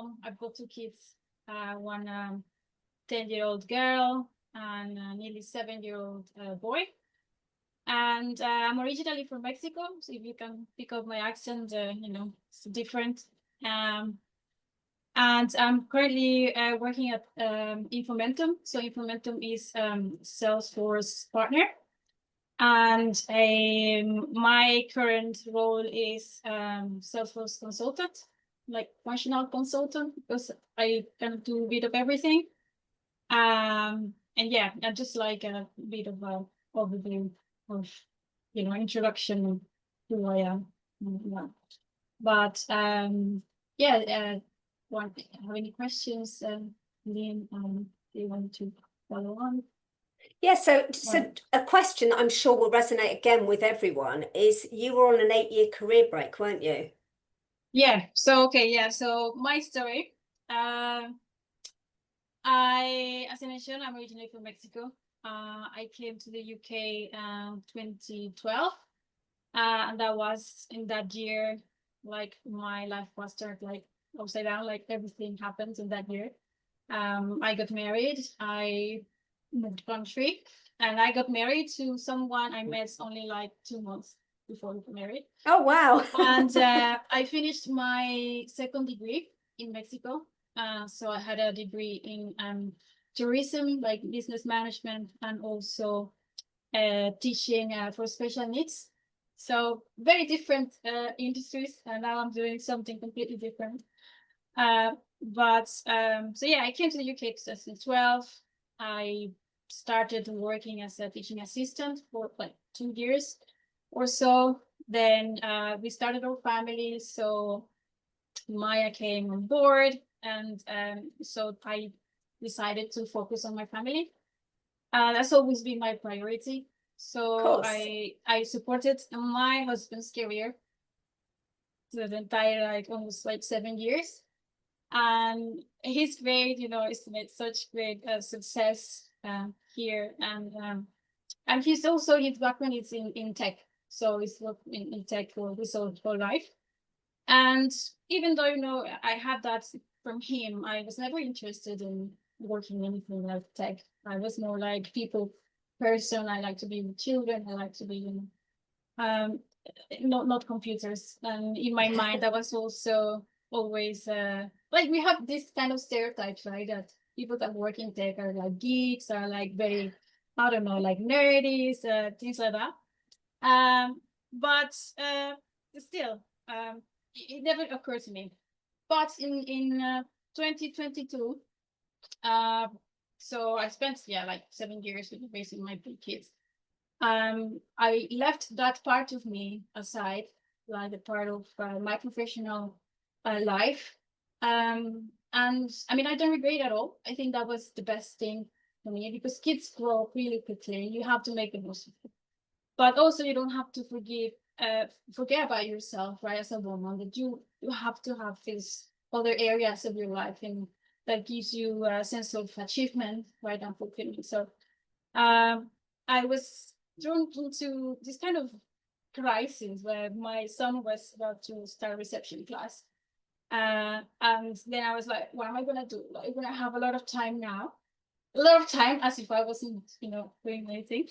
mom. I've got two kids, one 10-year-old girl and a nearly 7-year-old boy. And I'm originally from Mexico, so if you can pick up my accent, it's different. And I'm currently working at Infomentum. So Infomentum is Salesforce partner. And my current role is Salesforce Consultant, like functional consultant, because I kind of do a bit of everything. And yeah, and just like a bit of a overview of, introduction to who I am. But yeah, have any questions, Liam? Do you want to follow on? Yeah, so a question that I'm sure will resonate again with everyone is you were on an 8-year career break, weren't you? Yeah, so my story. As I mentioned, I'm originally from Mexico. I came to the UK 2012. And that was in that year, like my life was turned like upside down, like everything happened in that year. I got married, I moved country, and I got married to someone I met only like 2 months before we got married. Oh, wow. And I finished my second degree in Mexico. So I had a degree in tourism, like business management, and also teaching for special needs. So very different industries, and now I'm doing something completely different. So yeah, I came to the UK in 2012. I started working as a teaching assistant for like 2 years or so. Then we started our family, so Maya came on board, and so I decided to focus on my family. That's always been my priority. So I supported my husband's career the entire almost 7 years, and he's great. He's made such great success here, and his background is in tech, so he's worked in tech for his whole life. And even though I had that from him, I was never interested in working anything like tech. I was more like people person. I like to be with children. I like to be not computers. And in my mind, that was also always like we have this kind of stereotypes, right? That people that work in tech are like geeks, are like very, I don't know, like nerdy, things like that. But still, it never occurred to me. But in 2022, so I spent like 7 years with raising my 3 kids. I left that part of me aside, like the part of my professional life. And I mean, I don't regret it at all. I think that was the best thing for me, because kids grow up really quickly. You have to make the most of it. But also you don't have to forget about yourself, right? As a woman, that you have to have these other areas of your life, and that gives you a sense of achievement, right, and fulfillment. So I was thrown into this kind of crisis where my son was about to start reception class. And then I was like, what am I going to do? Like, I'm going to have a lot of time now. A lot of time, as if I wasn't, doing anything.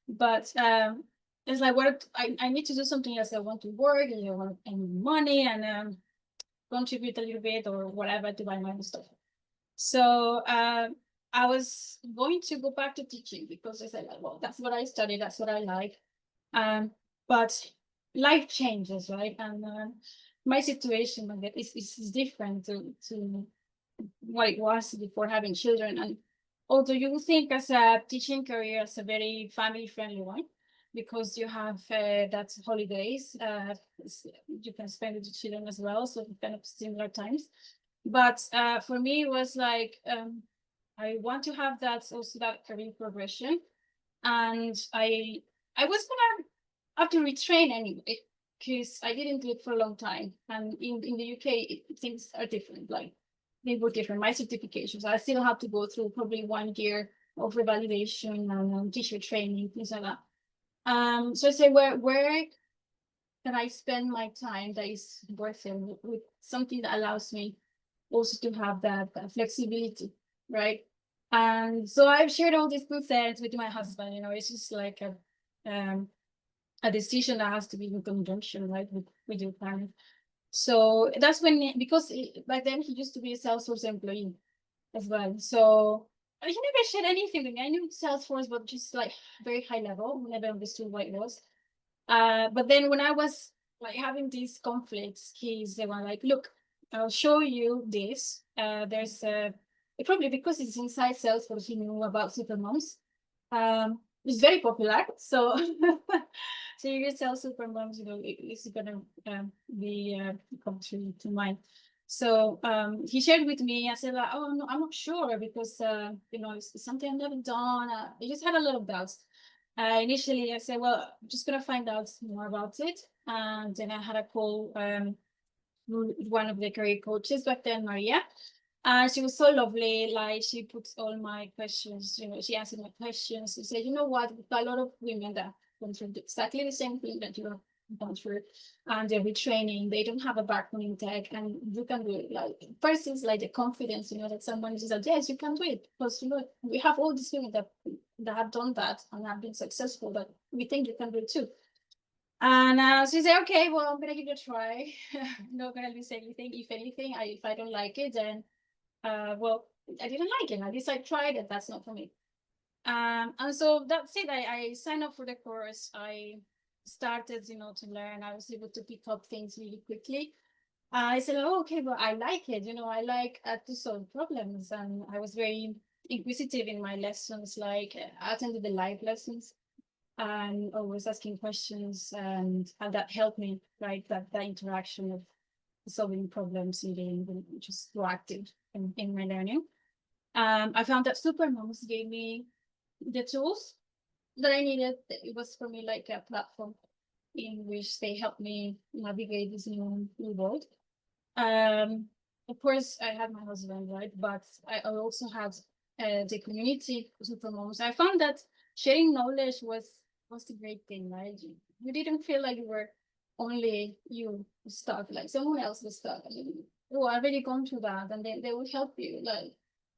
But it's like, what I need to do something else. I want to work, and I want money, and contribute a little bit or whatever to buy my own stuff. So I was going to go back to teaching, because I said, well, that's what I studied, that's what I like. But life changes, right? And my situation is different to what it was before having children. And although you would think as a teaching career as a very family-friendly one, because you have that holidays, you can spend with the children as well, so kind of similar times. But for me, it was like, I want to have that career progression. And I was gonna have to retrain anyway, because I didn't do it for a long time. And in the UK, things are different. Like, they were different. My certifications, I still have to go through probably 1 year of revalidation and teacher training, things like that. So I say, where can I spend my time that is worth it, with something that allows me also to have that flexibility, right? And so I've shared all these concerns with my husband. It's just like a decision that has to be in conjunction, right, with your parents. So that's when, because back then he used to be a Salesforce employee as well. So he never shared anything with me. I knew Salesforce, but just like very high level, never understood what it was. But then when I was like having these conflicts, he's the one like, look, I'll show you this. There's probably because it's inside Salesforce, he knew about Supermums. It's very popular. So so you can sell Supermums, it's gonna be come to mind. So he shared with me. I said, like, oh no, I'm not sure because it's something I've never done. I just had a lot of doubts. Initially, I said, well, I'm just gonna find out more about it. And then I had a call with one of the career coaches back then, Maria. And she was so lovely. Like, she put all my questions, she answered my questions. She said, you know what, a lot of women that went through exactly the same thing that you have gone through, and they're retraining, they don't have a background in tech, and you can do it. Like, first is like the confidence, that someone is like, yes, you can do it. Because, we have all these women that have done that and have been successful, but we think you can do it too. And she said, okay, well, I'm gonna give it a try. Not gonna lose anything. If anything, if I don't like it, then well, I didn't like it. At least I tried it. That's not for me. And so that's it. I signed up for the course. I started, to learn. I was able to pick up things really quickly. I said, oh, okay, but I like it. I like to solve problems. And I was very inquisitive in my lessons. Like, I attended the live lessons and always asking questions. And that helped me, right? That interaction of solving problems and being just proactive in my learning. I found that Supermums gave me the tools that I needed. It was for me like a platform in which they helped me navigate this new world. Of course, I had my husband, right? But I also had the community Supermums. I found that sharing knowledge was a great thing, right? You didn't feel like you were only you stuck, like someone else was stuck. Oh, I've already gone through that, and they will help you. Like,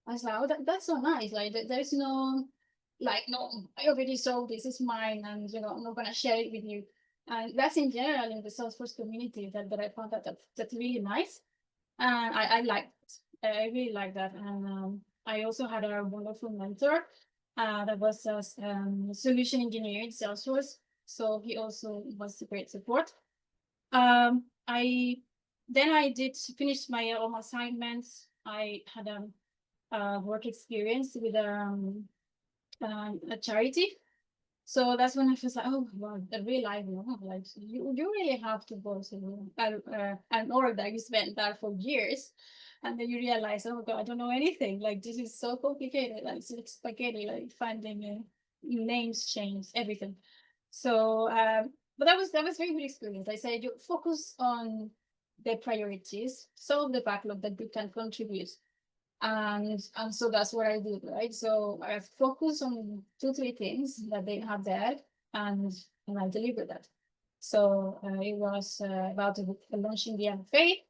I was like, oh, that's so nice. Like, there's no, like, no, I already solved this. It's mine, and I'm not gonna share it with you. And that's in general in the Salesforce community that I found that's really nice, and I like it. I really like that. And I also had a wonderful mentor that was a solution engineer in Salesforce, so he also was a great support. I did finish my all my assignments. I had a work experience with a charity. So that's when I was like, oh, wow, I really like, like you really have to go to an org that you spent that for years. And then you realize, oh God, I don't know anything. Like, this is so complicated. Like, it's like spaghetti, like finding names, change, everything. So, but that was very good experience. I said, you focus on the priorities, solve the backlog that you can contribute. And so that's what I did, right? So I focus on 2-3 things that they have there, and I delivered that. So it was about launching the MFA.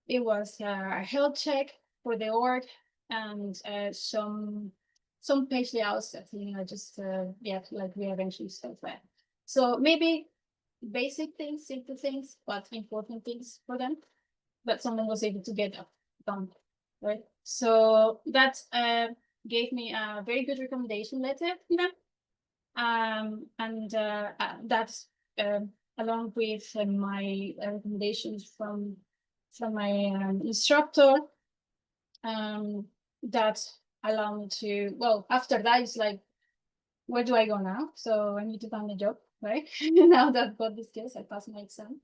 It was a health check for the org, and some page layouts that just like rearranging stuff there. So maybe basic things, simple things, but important things for them. But someone was able to get done, right? So that gave me a very good recommendation letter from them. And that's along with my recommendations from my instructor, that allow me to, well, after that, it's like, where do I go now? So I need to find a job, right? Now that I've got the skills, I passed my exam.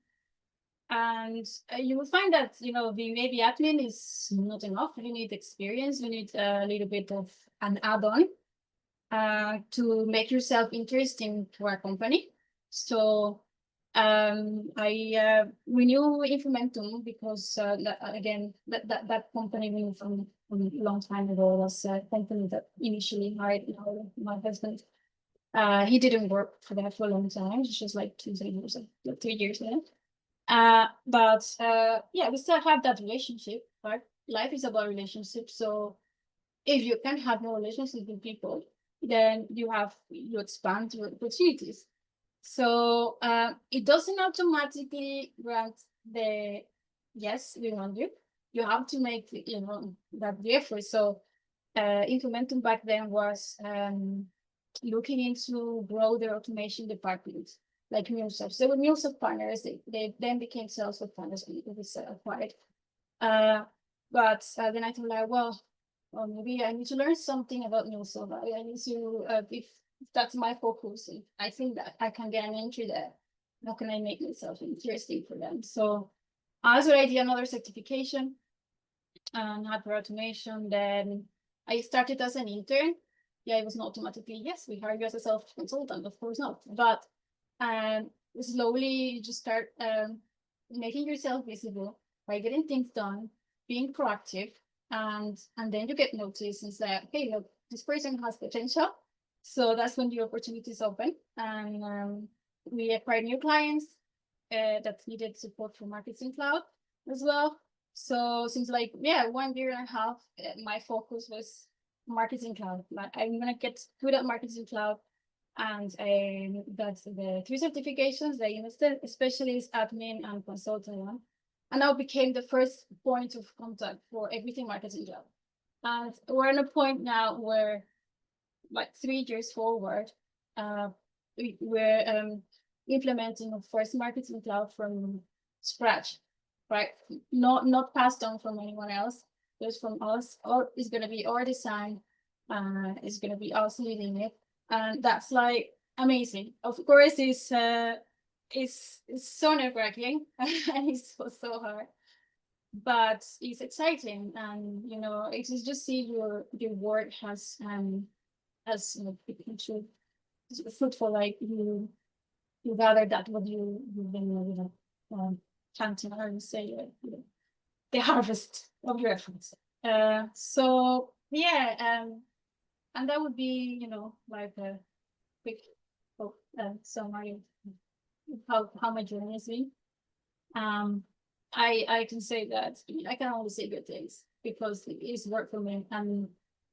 And you will find that, being maybe admin is not enough. You need experience. You need a little bit of an add-on to make yourself interesting for a company. So I renew Infomentum because, that company we knew from a long time ago was a company that initially hired my husband. He didn't work for that for a long time. It's just like 2-3 years, like 3 years then. But we still have that relationship, right? life is about relationships. So if you can have more relationships with people, then you expand your opportunities. So it doesn't automatically grant the yes, we want you. You have to make that the effort. So Infomentum back then was looking into grow their automation department, like MuleSoft. So they were MuleSoft partners. They then became Salesforce partners when it was acquired. But then I thought, like, well, maybe I need to learn something about MuleSoft. I need to, if that's my focus, if I think that I can get an entry there, how can I make myself interesting for them? So as I did another certification and had for automation, then I started as an intern. Yeah, it was not automatically, yes, we hire you as a self-consultant, of course not. But slowly you just start making yourself visible by getting things done, being proactive, and then you get noticed and say, hey, look, this person has potential. So that's when the opportunities open. And we acquired new clients that needed support for Marketing Cloud as well. So since 1 year and a half, my focus was Marketing Cloud. Like, I'm gonna get good at Marketing Cloud, and that's the 3 certifications: the investor specialist, admin, and consultant one. And now became the first point of contact for everything Marketing Cloud. And we're at a point now where, like 3 years forward, we're implementing a first Marketing Cloud from scratch, right? Not passed on from anyone else. Just from us. It's gonna be our design. It's gonna be us leading it, and that's like amazing. Of course, it's so nerve-wracking and it's so hard, but it's exciting, and it's just see your work has become fruitful. Like you gather that what you've been chanting, how you say the harvest of your efforts. So yeah, and that would be like a quick summary of how my journey has been. I can say that I can only say good things because it's worked for me. And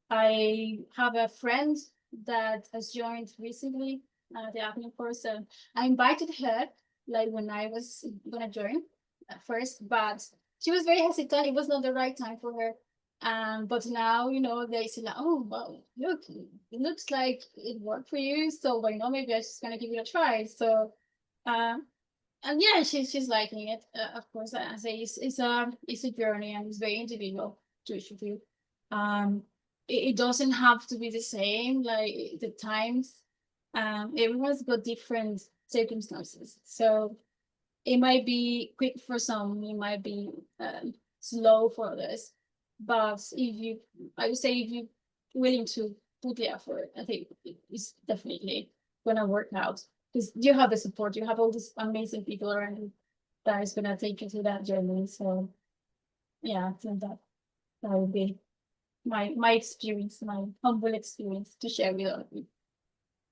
I have a friend that has joined recently the admin course. I invited her like when I was gonna join at first, but she was very hesitant. It was not the right time for her. But now, they say like, oh, well, look, it looks like it worked for you. So why not? Maybe I'm just gonna give it a try. So, and yeah, she's liking it. Of course, I say it's a journey and it's very individual to each of you. It doesn't have to be the same. Like the times, everyone's got different circumstances. So it might be quick for some, it might be slow for others. But I would say if you're willing to put the effort, I think it's definitely gonna work out because you have the support, you have all these amazing people around you that is gonna take you through that journey. So yeah, I think that would be my experience, my humble experience to share with all of you.